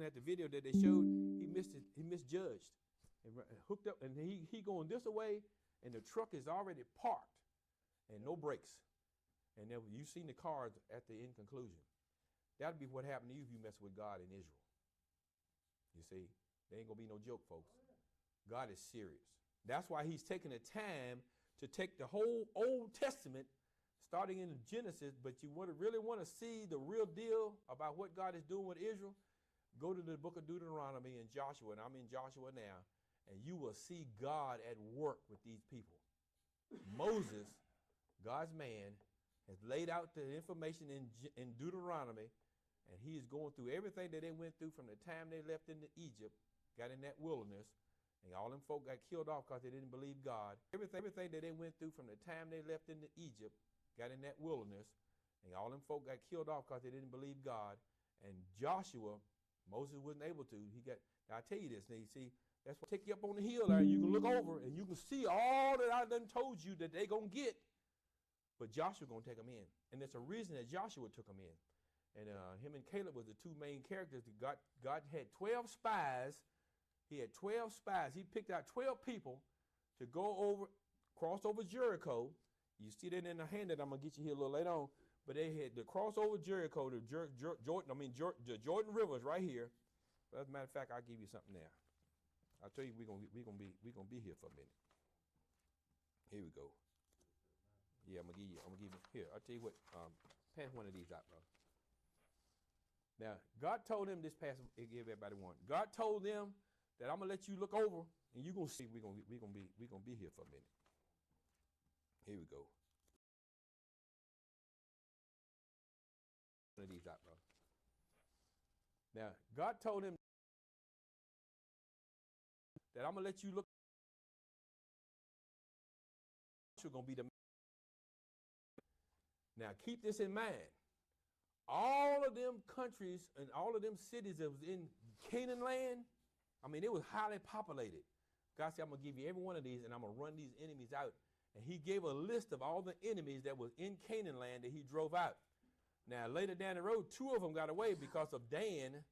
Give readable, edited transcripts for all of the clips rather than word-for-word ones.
at the video that they showed, he misjudged and hooked up, and he going this way, and the truck is already parked and no brakes. And then you've seen the cars at the end conclusion. That'll be what happened to you if you mess with God in Israel. You see, there ain't gonna be no joke, folks. God is serious. That's why he's taking the time to take the whole Old Testament, starting in Genesis, but you really want to see the real deal about what God is doing with Israel, go to the book of Deuteronomy and Joshua, and I'm in Joshua now, and you will see God at work with these people. Moses, God's man, has laid out the information in Deuteronomy, and he is going through everything that they went through from the time they left in Egypt, got in that wilderness, and all them folk got killed off because they didn't believe God. Everything that they went through from the time they left in Egypt, got in that wilderness, and all them folk got killed off because they didn't believe God. And Joshua, Moses wasn't able to. Now I tell you this, now you see, that's what take you up on the hill there, and you can look over and you can see all that I done told you that they gonna get. But Joshua gonna take them in. And there's a reason that Joshua took them in. And him and Caleb was the two main characters. God had 12 spies. He had 12 spies. He picked out 12 people to cross over Jericho. You see that in the hand that I'm going to get you here a little later on. But they had to cross over Jericho to the Jordan River is right here. But as a matter of fact, I'll give you something there. I'll tell you, we're gonna be here for a minute. Here we go. Yeah, I'm gonna give you here. I'll tell you what, pass one of these out, bro. Now, God told them this passage, give everybody one. God told them that I'm gonna let you look over, and you're gonna see we're gonna be here for a minute. Here we go. One of these out, bro. Now, God told him that I'm gonna let you look. You're gonna be the. Now, keep this in mind. All of them countries and all of them cities that was in Canaan land, I mean, it was highly populated. God said, I'm going to give you every one of these, and I'm going to run these enemies out. And he gave a list of all the enemies that was in Canaan land that he drove out. Now, later down the road, 2 of them got away because of Dan.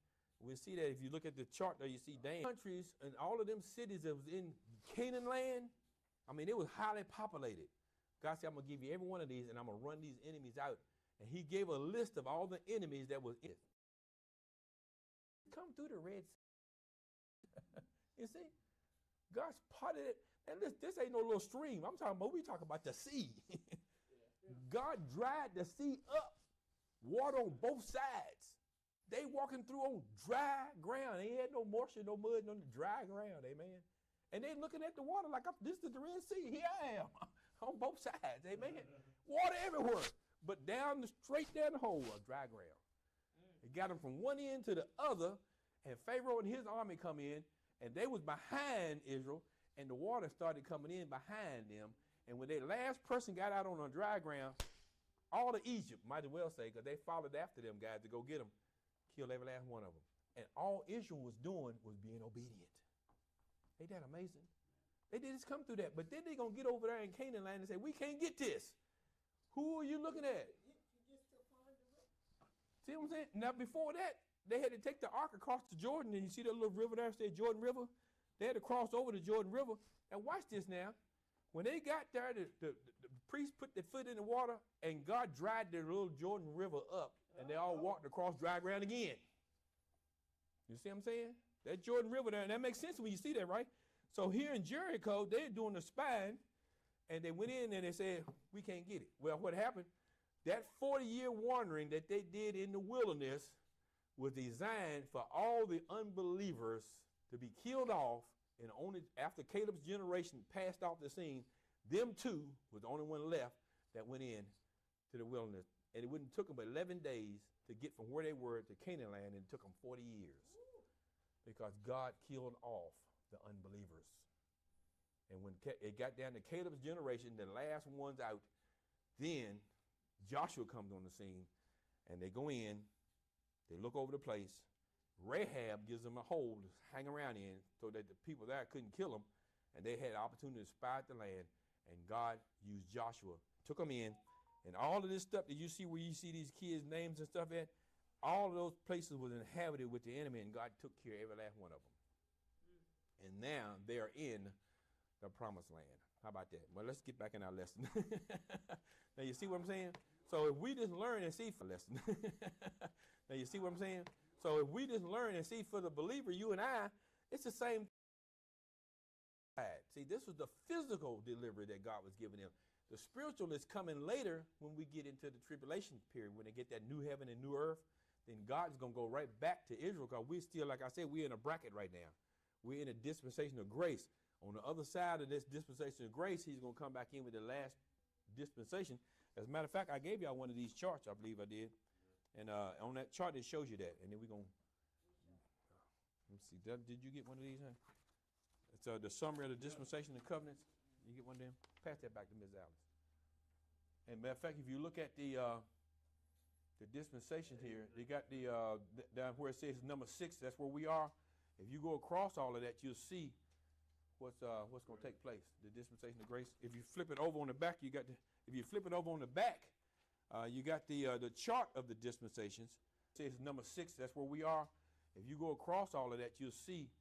We'll see that if you look at the chart there, you see Dan. Countries and all of them cities that was in Canaan land, I mean, it was highly populated. God said, I'm going to give you every one of these, and I'm going to run these enemies out. And he gave a list of all the enemies that was in it. Come through the Red Sea. You see? God's parted it. And this ain't no little stream. We talking about the sea. God dried the sea up. Water on both sides. They walking through on dry ground. They had no moisture, no mud, no dry ground. Amen. And they looking at the water like, this is the Red Sea. Here I am. On both sides. Amen. Water everywhere. But straight down the hole of dry ground. It got them from one end to the other, and Pharaoh and his army come in, and they was behind Israel, and the water started coming in behind them. And when their last person got out on the dry ground, all of Egypt, might as well say, because they followed after them guys to go get them, killed every last one of them. And all Israel was doing was being obedient. Ain't that amazing? They did just come through that. But then they're going to get over there in Canaan land and say, we can't get this. Who are you looking at? See what I'm saying? Now, before that, they had to take the ark across the Jordan, and you see that little river there, say Jordan River? They had to cross over the Jordan River. And watch this now. When they got there, the priest put their foot in the water, and God dried the little Jordan River up, and they all walked across dry ground again. You see what I'm saying? That Jordan River there, and that makes sense when you see that, right? So here in Jericho, they're doing the spying, and they went in and they said, we can't get it. Well, what happened? That 40-year wandering that they did in the wilderness was designed for all the unbelievers to be killed off, and only after Caleb's generation passed off the scene, them 2 was the only one left that went in to the wilderness. And it wouldn't took them but 11 days to get from where they were to Canaan land, and it took them 40 years because God killed off the unbelievers. And when it got down to Caleb's generation, the last ones out, then Joshua comes on the scene, and they go in, they look over the place. Rahab gives them a hole to hang around in so that the people there couldn't kill them, and they had the opportunity to spy out the land, and God used Joshua, took them in, and all of this stuff that you see where you see these kids' names and stuff at, all of those places was inhabited with the enemy, and God took care of every last one of them. And now they are in the promised land. How about that? Well, let's get back in our lesson. Now, you see what I'm saying? So if we just learn and see for lesson. Now, you see what I'm saying? So if we just learn and see for the believer, you and I, it's the same. See, this was the physical delivery that God was giving them. The spiritual is coming later when we get into the tribulation period, when they get that new heaven and new earth. Then God is going to go right back to Israel, because we're still, like I said, we're in a bracket right now. We're in a dispensation of grace. On the other side of this dispensation of grace, he's going to come back in with the last dispensation. As a matter of fact, I gave y'all one of these charts, I believe I did. And on that chart, it shows you that. And then we're going to, let me see, did you get one of these? Huh? It's the summary of the dispensation and covenants. You get one of them? Pass that back to Ms. Alice. And matter of fact, if you look at the dispensation here, they got the down where it says number 6. That's where we are. If you go across all of that, you'll see what's going to take place. The dispensation of grace. If you flip it over on the back, you got the. If you flip it over on the back, you got the chart of the dispensations. It says number 6. That's where we are. If you go across all of that, you'll see